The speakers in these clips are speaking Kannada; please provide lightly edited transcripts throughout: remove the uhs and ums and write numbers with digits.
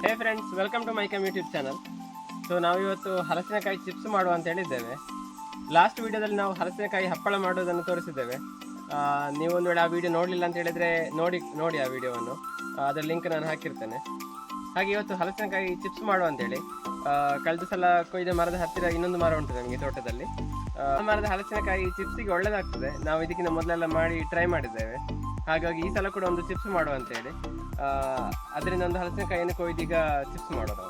Hey friends, welcome to my come YouTube channel. So ನಾವಿವತ್ತು ಹಲಸಿನಕಾಯಿ ಚಿಪ್ಸ್ ಮಾಡುವ ಅಂತ ಹೇಳಿದ್ದೇವೆ. ಲಾಸ್ಟ್ ವಿಡಿಯೋದಲ್ಲಿ ನಾವು ಹಲಸಿನಕಾಯಿ ಹಪ್ಪಳ ಮಾಡೋದನ್ನು ತೋರಿಸಿದ್ದೇವೆ. ನೀವು ಒಂದು ವೇಳೆ ಆ ವಿಡಿಯೋ ನೋಡಲಿಲ್ಲ ಅಂತ ಹೇಳಿದರೆ ನೋಡಿ ಆ ವಿಡಿಯೋವನ್ನು. ಅದರ ಲಿಂಕ್ ನಾನು ಹಾಕಿರ್ತೇನೆ. ಹಾಗೆ ಇವತ್ತು ಹಲಸಿನಕಾಯಿ ಚಿಪ್ಸ್ ಮಾಡುವ ಅಂತೇಳಿ ಕಳೆದ ಸಲ ಕೊಯ್ದ ಮರದ ಹತ್ತಿರ ಇನ್ನೊಂದು ಮರ ಉಂಟು ನಮಗೆ ತೋಟದಲ್ಲಿ. ಮರದ ಹಲಸಿನಕಾಯಿ ಚಿಪ್ಸಿಗೆ ಒಳ್ಳೆಯದಾಗ್ತದೆ. ನಾವು ಇದಕ್ಕಿಂತ ಮೊದಲೆಲ್ಲ ಮಾಡಿ ಟ್ರೈ ಮಾಡಿದ್ದೇವೆ. ಹಾಗಾಗಿ ಈ ಸಲ ಕೂಡ ಒಂದು ಚಿಪ್ಸ್ ಮಾಡುವ ಅಂತೇಳಿ ಅದರಿಂದ ಒಂದು ಹಲಸಿನಕಾಯಿಯನ್ನು ಕೊಯ್ದೀಗ ಚಿಪ್ಸ್ ಮಾಡೋದು.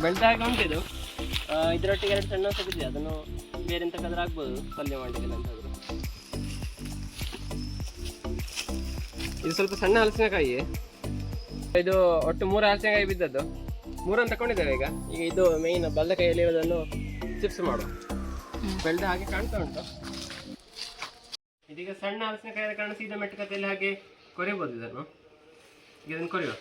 ಬೆಳೆದಾಗ ಉಂಟಿದು. ಇದರೊಟ್ಟಿಗೆ 2 ಸಣ್ಣ ಸಿಗುತ್ತೆ, ಅದನ್ನು ಬೇರೆ ಎಂತಕ್ಕಾದ್ರೂ ಆಗ್ಬೋದು, ಪಲ್ಯ ಮಾಡಲಿಲ್ಲ ಅಂತಾದ್ರು. ಇದು ಸ್ವಲ್ಪ ಸಣ್ಣ ಹಲಸಿನಕಾಯಿ. ಇದು ಒಟ್ಟು 3 ಹಲಸಿನಕಾಯಿ ಬಿದ್ದದ್ದು. 3 ತಗೊಂಡಿದ್ದೇವೆ ಈಗ. ಇದು ಮೇಯ್ನ್ ಬಲ್ದ ಕೈಯಲ್ಲಿ ಇರೋದನ್ನು ಚಿಪ್ಸ್ ಮಾಡುವ. ಬೆಳೆದ ಹಾಗೆ ಕಾಣ್ತಾ ಉಂಟು. ಇದೀಗ ಸಣ್ಣ ಹಲಸಿನಕಾಯಿ ಕಾರಣ ಸೀದಾ ಮೆಟ್ಟಕತೆಯಲ್ಲಿ ಹಾಗೆ ಕೊರಿಬೋದು. ಇದನ್ನು ಈಗ ಇದನ್ನು ಕೊರಿಯುವ.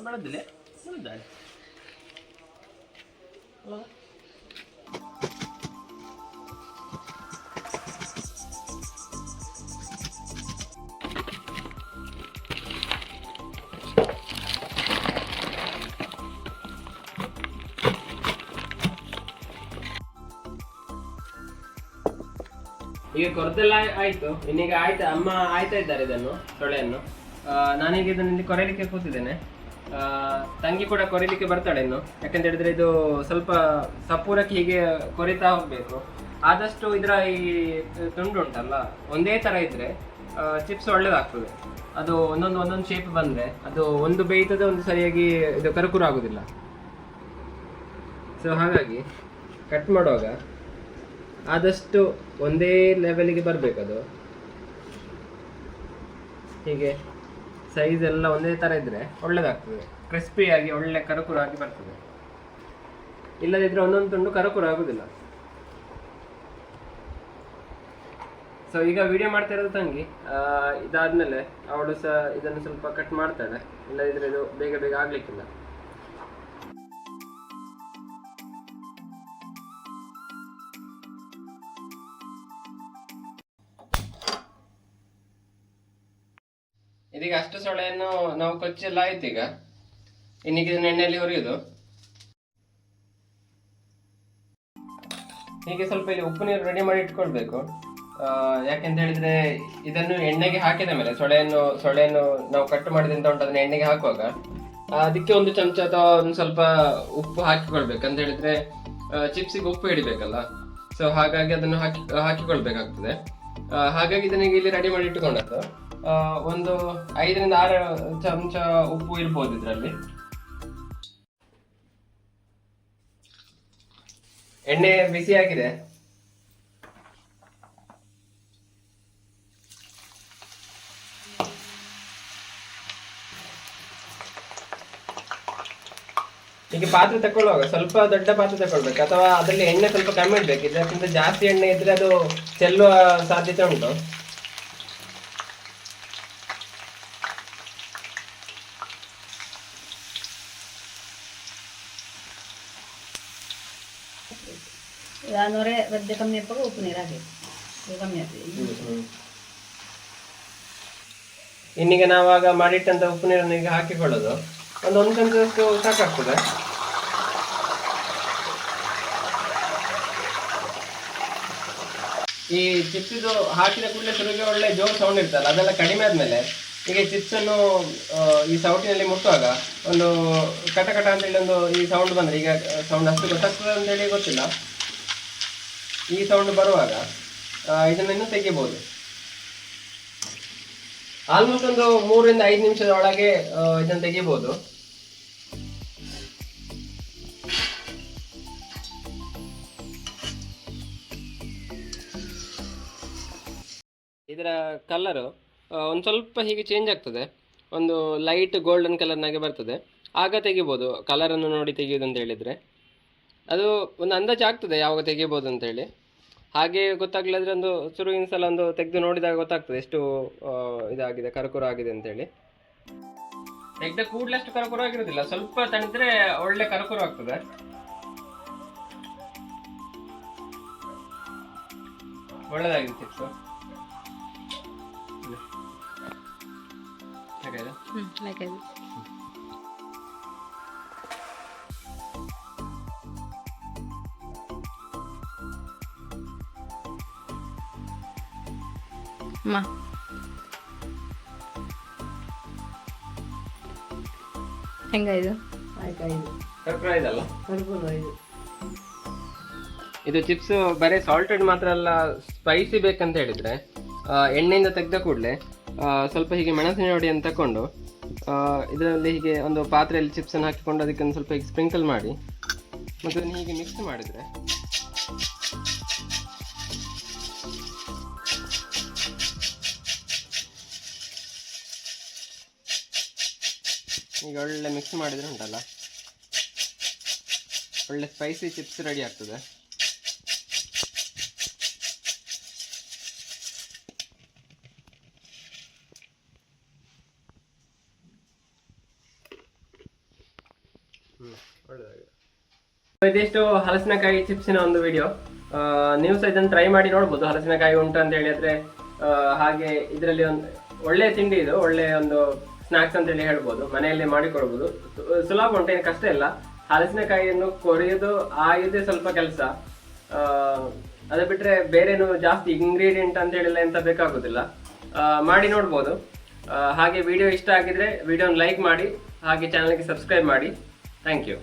ಬೆಳೆದಿಲ್ಲ ಬೆಳೆದಾಳೆ. ಈಗ ಕೊರತೆಲ್ಲ ಆಯ್ತು. ಇನ್ನೀಗ ಅಮ್ಮ ಆಯ್ತಾ ಇದ್ದಾರೆ ಇದನ್ನು ಸೊಳೆಯನ್ನು. ನಾನೀಗ ಇದನ್ನು ಇಲ್ಲಿ ಕೊರೆಯಲಿಕ್ಕೆ ಕೂತಿದ್ದೇನೆ. ತಂಗಿ ಕೂಡ ಕೊರಿಲಿಕ್ಕೆ ಬರ್ತಾಳೆ ಇನ್ನು. ಯಾಕಂತ ಹೇಳಿದ್ರೆ ಇದು ಸ್ವಲ್ಪ ಸಪೂರಕ್ಕೆ ಹೀಗೆ ಕೊರಿತಾ ಹೋಗ್ಬೇಕು. ಆದಷ್ಟು ಇದರ ಈ ತುಂಡು ಉಂಟಲ್ಲ ಒಂದೇ ತರ ಇದ್ರೆ ಚಿಪ್ಸ್ ಒಳ್ಳೇದಾಗ್ತದೆ. ಅದು ಒಂದೊಂದು ಶೇಪ್ ಬಂದ್ರೆ ಅದು ಒಂದು ಬೇಯ್ತದೆ, ಒಂದು ಸರಿಯಾಗಿ ಇದು ಕರುಕುರು ಆಗುದಿಲ್ಲ. ಸೊ ಹಾಗಾಗಿ ಕಟ್ ಮಾಡುವಾಗ ಆದಷ್ಟು ಒಂದೇ ಲೆವೆಲ್ಗೆ ಬರ್ಬೇಕದು. ಹೀಗೆ ಸೈಜ್ ಎಲ್ಲ ಒಂದೇ ತರ ಇದ್ರೆ ಒಳ್ಳೇದಾಗ್ತದೆ, ಕ್ರಿಸ್ಪಿಯಾಗಿ ಒಳ್ಳೆ ಕರುಕುರು ಆಗಿ ಬರ್ತದೆ. ಇಲ್ಲದಿದ್ರೆ ಒಂದೊಂದು ತುಂಡು ಕರುಕುರು ಆಗುದಿಲ್ಲ. ಸೊ ಈಗ ವಿಡಿಯೋ ಮಾಡ್ತಾ ಇರೋದು ತಂಗಿ. ಇದಾದ್ಮೇಲೆ ಅವಳು ಸಹ ಇದನ್ನು ಸ್ವಲ್ಪ ಕಟ್ ಮಾಡ್ತಾಳೆ, ಇಲ್ಲದಿದ್ರೆ ಇದು ಬೇಗ ಆಗ್ಲಿಕ್ಕಿಲ್ಲ. ಇದೀಗ ಅಷ್ಟು ಸೊಳೆಯನ್ನು ನಾವು ಕೊಚ್ಚೆಲ್ಲ ಆಯ್ತು. ಈಗ ಇನ್ನೀಗ ಇದನ್ನ ಎಣ್ಣೆಯಲ್ಲಿ ಹುರಿಯುದು. ಹೀಗೆ ಸ್ವಲ್ಪ ಇಲ್ಲಿ ಉಪ್ಪು ನೀರು ರೆಡಿ ಮಾಡಿ ಇಟ್ಕೊಳ್ಬೇಕು. ಯಾಕೆಂತ ಹೇಳಿದ್ರೆ ಇದನ್ನು ಎಣ್ಣೆಗೆ ಹಾಕಿದ ಮೇಲೆ ಸೊಳೆಯನ್ನು ನಾವು ಕಟ್ ಮಾಡಿದಂತ ಉಂಟು, ಅದನ್ನ ಎಣ್ಣೆಗೆ ಹಾಕುವಾಗ ಅದಕ್ಕೆ 1 ಚಮಚ ಅಥವಾ ಒಂದು ಸ್ವಲ್ಪ ಉಪ್ಪು ಹಾಕಿಕೊಳ್ಬೇಕು. ಅಂತ ಹೇಳಿದ್ರೆ ಚಿಪ್ಸಿಗೆ ಉಪ್ಪು ಹಿಡಿಬೇಕಲ್ಲ. ಸೊ ಹಾಗಾಗಿ ಅದನ್ನು ಹಾಕಿಕೊಳ್ಬೇಕಾಗ್ತದೆ. ಹಾಗಾಗಿ ಇದನ್ನ ಇಲ್ಲಿ ರೆಡಿ ಮಾಡಿ ಇಟ್ಟುಕೊಂಡದ್ದು. ಒಂದು 5 ರಿಂದ 6 ಚಮಚ ಉಪ್ಪು ಇರ್ಬೋದು ಇದರಲ್ಲಿ. ಎಣ್ಣೆ ಬಿಸಿ ಆಗಿದೆ. ಈಗ ಪಾತ್ರೆ ತಗೊಳ್ಳುವಾಗ ಸ್ವಲ್ಪ ದೊಡ್ಡ ಪಾತ್ರೆ ತಗೊಳ್ಬೇಕು, ಅಥವಾ ಅದರಲ್ಲಿ ಎಣ್ಣೆ ಸ್ವಲ್ಪ ಕಮ್ಮಿ ಇಡ್ಬೇಕು. ಇದಕ್ಕಿಂತ ಜಾಸ್ತಿ ಎಣ್ಣೆ ಇದ್ರೆ ಅದು ಚೆಲ್ಲುವ ಸಾಧ್ಯತೆ ಉಂಟು. ನೊರೆ ಒದ್ದೆ ಕಮ್ಮಿ ಹಾಕುವಾಗ ಉಪ್ಪು ನೀರು ಹಾಕಬೇಕು, ಕಮ್ಮಿ ಆಗ್ತದೆ. ಇನ್ನೀಗ ನಾವಾಗ ಮಾಡಿಟ್ಟಂತ ಉಪ್ಪು ನೀರನ್ನು ಈಗ ಹಾಕಿಕೊಳ್ಳೋದು. ಒಂದು ಚಮಚದಷ್ಟು ಸಾಕಾಗ್ತದೆ. ಈ ಚಿಪ್ಸ್ ಇದು ಹಾಕಿದ ಕೂಡಲೇ ಶುರುವಿಗೆ ಒಳ್ಳೆ ಜೋರು ಸೌಂಡ್ ಇರ್ತಲ್ಲ, ಅದೆಲ್ಲ ಕಡಿಮೆ ಆದ್ಮೇಲೆ ಈಗ ಚಿಪ್ಸ್ ಅನ್ನು ಈ ಸೌಟಿನಲ್ಲಿ ಮುಟ್ಟುವಾಗ ಒಂದು ಕಟ ಅಂತೇಳಿ ಒಂದು ಈ ಸೌಂಡ್ ಬಂದ್ರೆ, ಈಗ ಸೌಂಡ್ ಅಷ್ಟು ಗೊತ್ತಾಗ್ತದೆ ಅಂತೇಳಿ ಗೊತ್ತಿಲ್ಲ, ಈ ಸೌಂಡ್ ಬರುವಾಗ ಇದನ್ನು ತೆಗಿಬಹುದು. ಆಲ್ಮೋಸ್ಟ್ ಒಂದು 3 ರಿಂದ 5 ನಿಮಿಷದ ಒಳಗೆ ಇದನ್ನು ತೆಗಿಬಹುದು. ಇದರ ಕಲರು ಒಂದು ಸ್ವಲ್ಪ ಹೀಗೆ ಚೇಂಜ್ ಆಗ್ತದೆ, ಒಂದು ಲೈಟ್ ಗೋಲ್ಡನ್ ಕಲರ್ನಾಗೆ ಬರ್ತದೆ. ಆಗ ತೆಗಿಬೋದು, ಕಲರನ್ನು ನೋಡಿ ತೆಗೆಯೋದು ಅಂತ ಹೇಳಿದರೆ. ಅದು ಒಂದು ಅಂದಾಜು ಆಗ್ತದೆ ಯಾವಾಗ ತೆಗಿಬೋದು ಅಂತೇಳಿ. ಹಾಗೆ ಗೊತ್ತಾಗ್ಲಿದ್ರೆ ಒಂದು ಶುರುವಿನ ಸಲ ಒಂದು ತೆಗೆದು ನೋಡಿದಾಗ ಗೊತ್ತಾಗ್ತದೆ ಎಷ್ಟು ಇದಾಗಿದೆ, ಕರಕುರ ಆಗಿದೆ ಅಂತೇಳಿ. ತೆಗೆದ ಕೂಡಲೇ ಅಷ್ಟು ಕರಕುರ ಆಗಿರೋದಿಲ್ಲ, ಸ್ವಲ್ಪ ತಣಿದ್ರೆ ಒಳ್ಳೆ ಕರಕುರ ಆಗ್ತದೆ. ಒಳ್ಳೆದಾಗಿದೆ ಚಿಪ್ಸು. ಹೆಂಗ ಇದು ಕರ್ಪೂರ ಇದಲ್ಲ, ಇದು ಚಿಪ್ಸ್ ಬರೀ ಸಾಲ್ಟೆಡ್ ಮಾತ್ರ ಅಲ್ಲ, ಸ್ಪೈಸಿ ಬೇಕಂತ ಹೇಳಿದ್ರೆ ಎಣ್ಣೆಯಿಂದ ತೆಗೆದ ಕೂಡಲೇ ಸ್ವಲ್ಪ ಹೀಗೆ ಮೆಣಸಿನ ಹುಡಿಯನ್ನು ತಗೊಂಡು ಇದರಲ್ಲಿ ಹೀಗೆ ಒಂದು ಪಾತ್ರೆಯಲ್ಲಿ ಚಿಪ್ಸನ್ನು ಹಾಕಿಕೊಂಡು ಅದಕ್ಕೆ ಒಂದು ಸ್ವಲ್ಪ ಹೀಗೆ ಸ್ಪ್ರಿಂಕಲ್ ಮಾಡಿ ಮತ್ತು ಅದನ್ನು ಹೀಗೆ ಮಿಕ್ಸ್ ಮಾಡಿದರೆ ಈಗ ಒಳ್ಳೆ ಮಿಕ್ಸ್ ಮಾಡಿದರೆ ಉಂಟಲ್ಲ, ಒಳ್ಳೆ ಸ್ಪೈಸಿ ಚಿಪ್ಸ್ ರೆಡಿ ಆಗ್ತದೆ. ಇದಿಷ್ಟು ಹಲಸಿನಕಾಯಿ ಚಿಪ್ಸಿನ ಒಂದು ವಿಡಿಯೋ. ನೀವು ಸಹ ಇದನ್ನು ಟ್ರೈ ಮಾಡಿ ನೋಡ್ಬೋದು, ಹಲಸಿನಕಾಯಿ ಉಂಟು ಅಂತ ಹೇಳಿದ್ರೆ. ಹಾಗೆ ಇದರಲ್ಲಿ ಒಂದು ಒಳ್ಳೆ ತಿಂಡಿ, ಇದು ಒಳ್ಳೆ ಒಂದು ಸ್ನಾಕ್ಸ್ ಅಂತ ಹೇಳಿ ಹೇಳ್ಬೋದು, ಮನೆಯಲ್ಲೇ ಮಾಡಿಕೊಡ್ಬೋದು. ಸುಲಭ ಉಂಟು, ಏನು ಕಷ್ಟ ಇಲ್ಲ. ಹಲಸಿನಕಾಯಿಯನ್ನು ಕೊರಿಯೋದು ಆಗಿದೆ ಸ್ವಲ್ಪ ಕೆಲಸ, ಅದು ಬಿಟ್ರೆ ಬೇರೇನು ಜಾಸ್ತಿ ಇಂಗ್ರೀಡಿಯೆಂಟ್ ಅಂತ ಹೇಳಿಲ್ಲ ಎಂತ ಬೇಕಾಗುದಿಲ್ಲ. ಮಾಡಿ ನೋಡ್ಬೋದು. ಹಾಗೆ ವಿಡಿಯೋ ಇಷ್ಟ ಆಗಿದ್ರೆ ವಿಡಿಯೋನ ಲೈಕ್ ಮಾಡಿ, ಹಾಗೆ ಚಾನಲ್ಗೆ ಸಬ್ಸ್ಕ್ರೈಬ್ ಮಾಡಿ. Thank you.